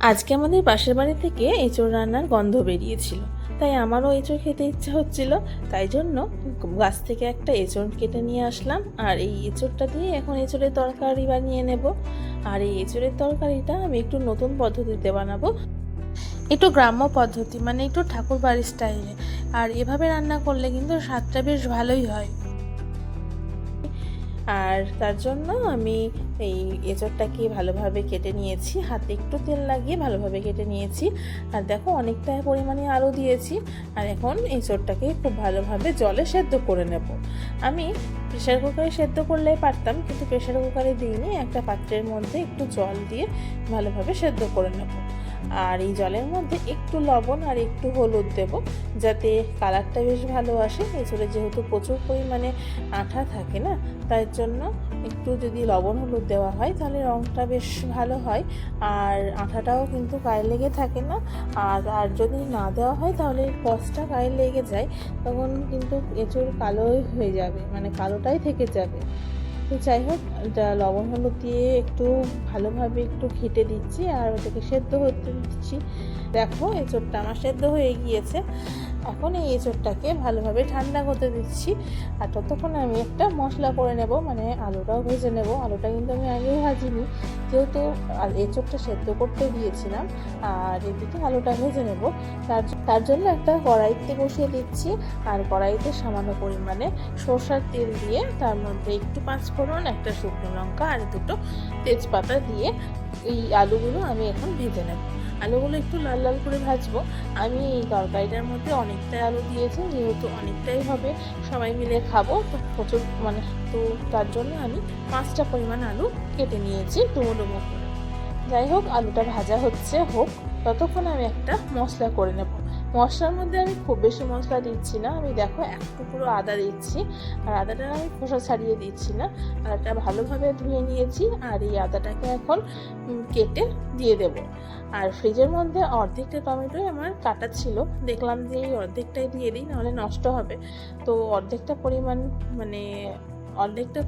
আজকে আমাদের পাশের বাড়ি থেকে এঁচোড় রান্নার গন্ধ বেরিয়েছিল, তাই আমারও এঁচোড় খেতে ইচ্ছা হচ্ছিল। তাই জন্য গাছ থেকে একটা এঁচোড় কেটে নিয়ে আসলাম, আর এই এঁচোড়টা দিয়ে এখন এঁচোড়ের তরকারি বানিয়ে নেব। আর এই এঁচোড়ের তরকারিটা আমি একটু নতুন পদ্ধতিতে বানাবো, একটু গ্রাম্য পদ্ধতি, মানে একটু ঠাকুর বাড়ির স্টাইলে। আর এভাবে রান্না করলে কিন্তু স্বাদটা বেশ ভালোই হয়। আর তার জন্য আমি এই এঁচোড়টাকে ভালোভাবে কেটে নিয়েছি, হাতে একটু তেল লাগিয়ে ভালোভাবে কেটে নিয়েছি। আর দেখো অনেকটা পরিমাণে আলু দিয়েছি। আর এখন এঁচোড়টাকে খুব ভালোভাবে জলে সেদ্ধ করে নেব। আমি প্রেশার কুকারে সেদ্ধ করলে পারতাম, কিন্তু প্রেশার কুকারে দিইনি, একটা পাত্রের মধ্যে একটু জল দিয়ে ভালোভাবে সেদ্ধ করে নেব। আর এই জলের মধ্যে একটু লবণ আর একটু হলুদ দেব, যাতে কালারটা বেশ ভালো আসে। এছাড়া যেহেতু প্রচুর পরিমাণে আঠা থাকে না, তার জন্য একটু যদি লবণ হলুদ দেওয়া হয় তাহলে রঙটা বেশ ভালো হয়, আর আঠাটাও কিন্তু গায়ে লেগে থাকে না। আর যদি না দেওয়া হয় তাহলে কষটা গায়ে লেগে যায়, তখন কিন্তু এঁচোড় কালোই হয়ে যাবে, মানে কালোটাই থেকে যাবে। তো যাই হোক, এটা লবণ হলুদ দিয়ে একটু ভালোভাবে একটু ঘেঁটে দিচ্ছি আর ওটাকে সেদ্ধ হতে দিচ্ছি। দেখো এঁচোড়টা আমার সেদ্ধ হয়ে গিয়েছে। এখন এই এঁচোড়টাকে ভালোভাবে ঠান্ডা করতে দিচ্ছি। আর ততক্ষণ আমি একটা মশলা করে নেব, মানে আলুটাও ভেজে নেব। আলুটা কিন্তু আমি আগেও ভাজিনি, যেহেতু এঁচোড়টা সেদ্ধ করতে দিয়েছিলাম। আর এদিকে আলুটা ভেজে নেব, তার জন্য একটা কড়াইতে বসিয়ে দিচ্ছি। আর কড়াইতে সামান্য পরিমাণে সরষের তেল দিয়ে তার মধ্যে একটু পাঁচফোড়ন, একটা শুকনো লঙ্কা আর দুটো তেজপাতা দিয়ে এই আলুগুলো আমি এখন ভেজে নেব। আলুগুলো একটু লাল লাল করে ভাজবো। আমি এই তরকারিটার মধ্যে অনেকটাই আলু দিয়েছি, যেহেতু অনেকটাই হবে, সবাই মিলে খাবো তো প্রচুর, মানে তো তার জন্য আমি 5টা পরিমাণ আলু কেটে নিয়েছি ডুমো ডুমো করে। যাই হোক, আলুটা ভাজা হোক, ততক্ষণ আমি একটা মশলা করে নেব। মশলার মধ্যে আমি খুব বেশি মশলা দিচ্ছি না, আমি দেখো এক টুকরো আদা দিচ্ছি। আর আদাটা আমি খোসা ছাড়িয়ে দিচ্ছি না, আদাটা ভালোভাবে ধুয়ে নিয়েছি। আর এই আদাটাকে এখন কেটে দিয়ে দেব। আর ফ্রিজের মধ্যে অর্ধেকটা টমেটোই আমার কাটা ছিল, দেখলাম যে এই অর্ধেকটাই দিয়ে দিই, নাহলে নষ্ট হবে। তো অর্ধেকটা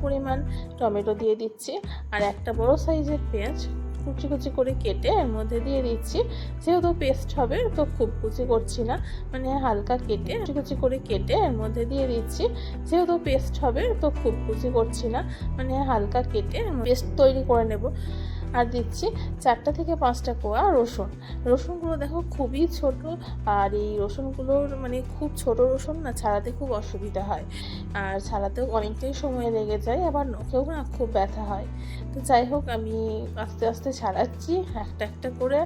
পরিমাণ টমেটো দিয়ে দিচ্ছি। আর একটা বড় সাইজের পেঁয়াজ কুচি কুচি করে কেটে এর মধ্যে দিয়ে দিচ্ছি। যেহেতু পেস্ট হবে তো খুব কুচি করছি না, মানে হালকা কেটে কুচি কুচি করে কেটে এর মধ্যে দিয়ে দিচ্ছি। যেহেতু পেস্ট হবে তো খুব কুচি করছি না, মানে হালকা কেটে পেস্ট তৈরি করে নেব। আর দিচ্ছি 4টা থেকে 5টা কোয়া রসুনগুলো দেখো খুবই ছোট। আর এই রসুনগুলোর মানে খুব ছোট রসুন না, ছাড়াতে খুব অসুবিধা হয়, আর ছাড়াতেও অনেকটাই সময় লেগে যায়, আবার নখেও না খুব ব্যথা হয়। তো যাই হোক, আমি আস্তে আস্তে ছাড়াচ্ছি একটা একটা করে।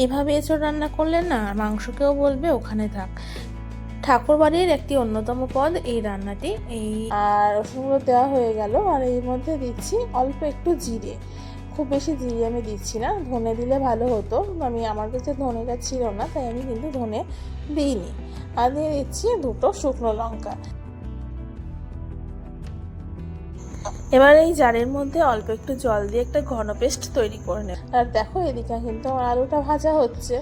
এভাবে এঁচোড় রান্না করলে না মাংসকেও বলবে ওখানে থাক। ঠাকুর বাড়ির একটি অন্যতম পদ এই রান্নাটি। আর রসুনগুলো দেওয়া হয়ে গেল, আর এর মধ্যে দিচ্ছি অল্প একটু জিরে। খুব বেশি জিরে আমি দিচ্ছি না, ধনে দিলে ভালো হতো, আমার কাছে ধনেটা ছিল না, তাই আমি কিন্তু ধনে দিইনি। আর দিয়ে দিচ্ছি দুটো শুকনো লঙ্কা। এবার এই জারের মধ্যে অল্প একটু জল দিয়ে একটা ঘন পেস্ট তৈরি করে নেব। আর দেখো এদিকে কিন্তু আমার আলুটা ভাজা হচ্ছে।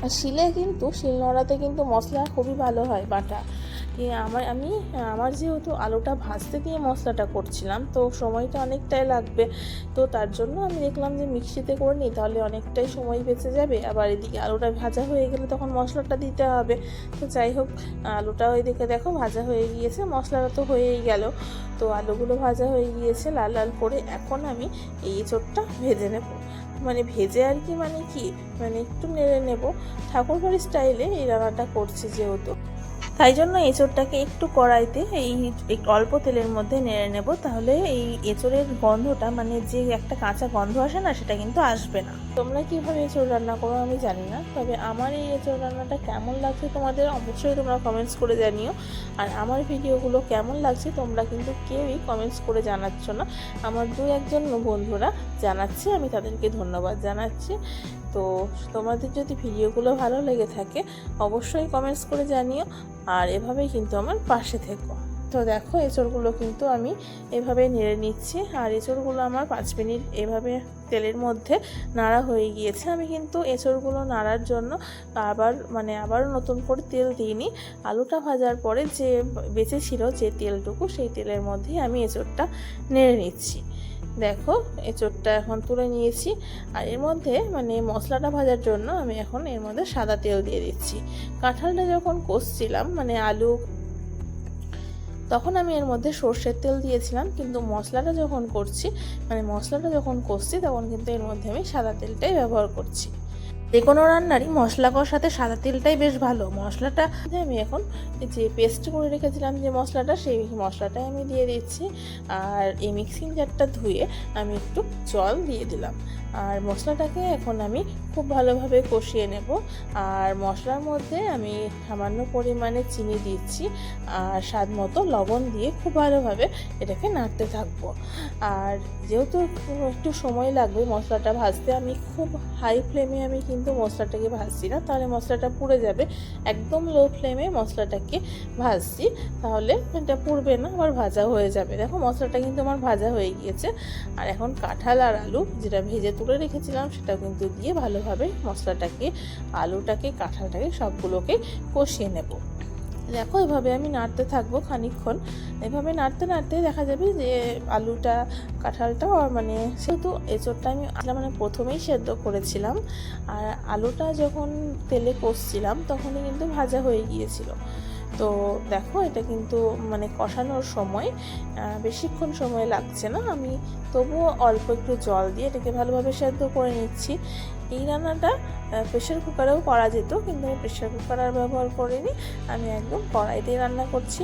আর শিল নোড়াতে কিন্তু মশলা খুবই ভালো হয় বাটা। আমার যেহেতু আলুটা ভাজতে দিয়ে মশলাটা করছিলাম, তো সময়টা অনেকটাই লাগবে, তো তার জন্য আমি দেখলাম যে মিক্সিতে করে নিই, তাহলে অনেকটাই সময় বেঁচে যাবে। আবার এদিকে আলুটা ভাজা হয়ে গেলে তখন মশলাটা দিতে হবে। তো যাই হোক, আলুটাও এদিকে দেখো ভাজা হয়ে গিয়েছে, মশলাটা তো হয়েই গেল। তো আলুগুলো ভাজা হয়ে গিয়েছে লাল লাল করে। এখন আমি এই এঁচোড়টা ভেজে নেব, মানে ভেজে আর কি, মানে একটু নেড়ে নেব। ঠাকুরবাড়ির স্টাইলে এই রান্নাটা করছি যেহেতু, তাই জন্য এঁচোড়টাকে একটু কড়াইতে একটু অল্প তেলের মধ্যে নেড়ে নেব, তাহলে এই এঁচোড়ের গন্ধটা, মানে যে একটা কাঁচা গন্ধ আসে না, সেটা কিন্তু আসবে না। তোমরা কিভাবে এঁচোড় রান্না করো আমি জানি না, তবে আমার এই এঁচোড় রান্নাটা কেমন লাগছে তোমাদের অবশ্যই তোমরা কমেন্টস করে জানিও। আর আমার ভিডিওগুলো কেমন লাগছে তোমরা কিন্তু কেউই কমেন্টস করে জানাচ্ছ না। আমার 2-1 বন্ধুরা জানাচ্ছে, আমি তাদেরকে ধন্যবাদ জানাচ্ছি। তো তোমাদের যদি ভিডিওগুলো ভালো লেগে থাকে অবশ্যই কমেন্টস করে জানিও, আর এভাবেই কিন্তু আমার পাশে থেকো। তো দেখো এঁচোড়গুলো কিন্তু আমি এভাবে নেড়ে নিচ্ছি। আর এঁচোড়গুলো আমার 5 মিনিট এভাবে তেলের মধ্যে নাড়া হয়ে গিয়েছে। আমি কিন্তু এঁচোড়গুলো নাড়ার জন্য আবার নতুন করে তেল দিইনি। আলুটা ভাজার পরে যে বেঁচে ছিল যে তেলটুকু, সেই তেলের মধ্যেই আমি এঁচোড়টা নেড়ে নিচ্ছি। দেখো এঁচোড়টা এখন তুলে নিয়েছি, আর এর মধ্যে মানে মশলাটা ভাজার জন্য আমি এখন এর মধ্যে সাদা তেল দিয়ে দিচ্ছি। কাঁঠালটা যখন কষছিলাম মানে আলু, তখন আমি এর মধ্যে সর্ষের তেল দিয়েছিলাম, কিন্তু মশলাটা যখন কষছি তখন কিন্তু এর মধ্যে আমি সাদা তেলটাই ব্যবহার করছি। যে কোনো রান্নারই মশলা কষাতে সাদা তেলটাই বেশ ভালো। মশলাটা আমি এখন যে পেস্ট করে রেখেছিলাম যে মশলাটা, সেই মশলাটাই আমি দিয়ে দিচ্ছি। আর এই মিক্সিং জারটা ধুয়ে আমি একটু জল দিয়ে দিলাম, আর মশলাটাকে এখন আমি খুব ভালোভাবে কষিয়ে নেব। আর মশলার মধ্যে আমি সামান্য পরিমাণে চিনি দিচ্ছি, আর স্বাদ মতো লবণ দিয়ে খুব ভালোভাবে এটাকে নাড়তে থাকবো। আর যেহেতু একটু সময় লাগবে মশলাটা ভাজতে, আমি খুব হাই ফ্লেমে আমি কিন্তু মশলাটাকে ভাজছি না, তাহলে মশলাটা পুড়ে যাবে। একদম লো ফ্লেমে মশলাটাকে ভাজছি, তাহলে এটা পুড়বে না, আবার ভাজা হয়ে যাবে। দেখো মশলাটা কিন্তু আমার ভাজা হয়ে গিয়েছে। আর এখন কাঁঠাল আর আলু যেটা ভেজে তুলে রেখেছিলাম সেটা কিন্তু দিয়ে ভালোভাবে মশলাটাকে, আলুটাকে, কাঁঠালটাকে সবগুলোকে কষিয়ে নেব। দেখো এভাবে আমি নাড়তে থাকবো খানিকক্ষণ। এভাবে নাড়তে নাড়তে দেখা যাবে যে আলুটা, কাঁঠালটা, মানে সেহেতু এঁচোড়টা আমি মানে প্রথমেই সেদ্ধ করেছিলাম, আর আলুটা যখন তেলে কষছিলাম তখনই কিন্তু ভাজা হয়ে গিয়েছিল। তো দেখো এটা কিন্তু মানে কষানোর সময় বেশিক্ষণ সময় লাগছে না, আমি তবুও অল্প একটু জল দিয়ে এটাকে ভালোভাবে সেদ্ধ করে নিচ্ছি। এই রান্নাটা প্রেশার কুকারেও করা যেত, কিন্তু আমি প্রেশার কুকার আর ব্যবহার করিনি, আমি একদম কড়াইতেই রান্না করছি।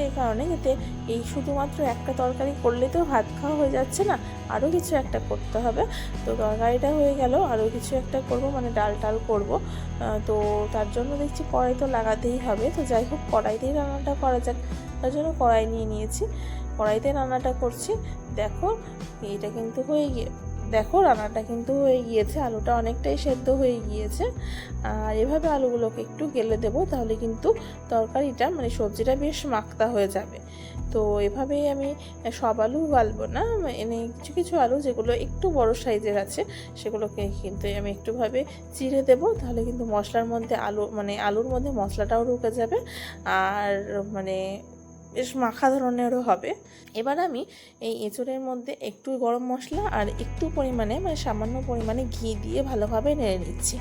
এই কারণে যাতে এই শুধুমাত্র একটা তরকারি করলে তো ভাত খাওয়া হয়ে যাচ্ছে না, আরও কিছু একটা করতে হবে। তো তরকারিটা হয়ে গেল, আরও কিছু একটা করব, মানে ডাল করব। তো তার জন্য দেখছি কড়াই তো লাগাতেই হবে। তো যাই হোক কড়াইতেই রান্নাটা করা যাক, তার জন্য কড়াই নিয়ে নিয়েছি, কড়াইতে রান্নাটা করছি। দেখো এইটা কিন্তু রান্নাটা কিন্তু হয়ে গিয়েছে, আলুটা অনেকটাই সেদ্ধ হয়ে গিয়েছে। আর এভাবে আলুগুলোকে একটু গেলে দেবো, তাহলে কিন্তু তরকারিটা মানে সবজিটা বেশ মাখতা হয়ে যাবে। তো এভাবেই আমি সব আলু গালবো না, এনে কিছু কিছু আলু যেগুলো একটু বড় সাইজের আছে সেগুলোকে কিন্তু আমি একটুভাবে চিড়ে দেবো, তাহলে কিন্তু মশলার মধ্যে আলুর মধ্যে মশলাটাও ঢুকে যাবে, আর মানে বেশ মাখা ধরনেরও হবে। এবার আমি এই এঁচোড়ের মধ্যে একটু গরম মশলা আর একটু পরিমাণে সামান্য পরিমাণে ঘি দিয়ে ভালোভাবে নেড়ে নিচ্ছি।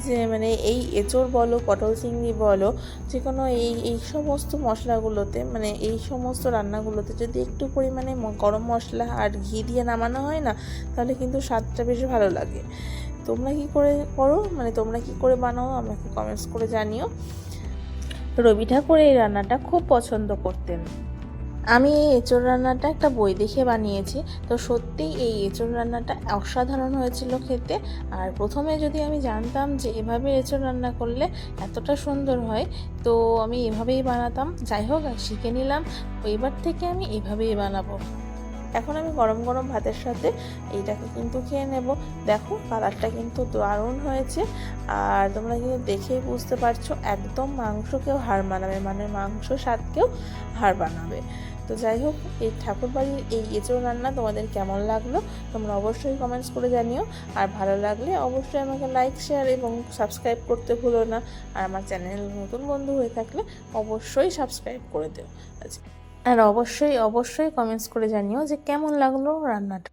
যে মানে এই এঁচোড় বলো, পটল চিংড়ি বলো, যে কোনো এই সমস্ত মশলাগুলোতে, মানে এই সমস্ত রান্নাগুলোতে যদি একটু পরিমাণে গরম মশলা আর ঘি দিয়ে নামানো হয় না, তাহলে কিন্তু স্বাদটা বেশ ভালো লাগে। তোমরা কি করে করো, মানে তোমরা কি করে বানাও আমাকে কমেন্টস করে জানিও। রবি ঠাকুর এই রান্নাটা খুব পছন্দ করতেন। আমি এই এঁচোড় রান্নাটা একটা বই দেখে বানিয়েছি, তো সত্যিই এই এঁচোড় রান্নাটা অসাধারণ হয়েছিল খেতে। আর প্রথমে যদি আমি জানতাম যে এভাবে এঁচোড় রান্না করলে এতটা সুন্দর হয়, তো আমি এভাবেই বানাতাম। যাই হোক শিখে নিলাম, এবার থেকে আমি এভাবেই বানাবো। এখন আমি গরম গরম ভাতের সাথে এইটাকে কিন্তু খেয়ে নেব। দেখো কালারটা কিন্তু দারুণ হয়েছে, আর তোমরা কিন্তু দেখেই বুঝতে পারছো একদম মাংসকেও হার মানাবে, মানে মাংস স্বাদকেও হার বানাবে। তো যাই হোক এই ঠাকুরবাড়ির এই এঁচোড় রান্না তোমাদের কেমন লাগলো তোমরা অবশ্যই কমেন্টস করে জানিও। আর ভালো লাগলে অবশ্যই আমাকে লাইক, শেয়ার এবং সাবস্ক্রাইব করতে ভুলো না। আর আমার চ্যানেল নতুন বন্ধু হয়ে থাকলে অবশ্যই সাবস্ক্রাইব করে দিও। আর অবশ্যই কমেন্টস করে জানিও যে কেমন লাগলো রান্নাটা।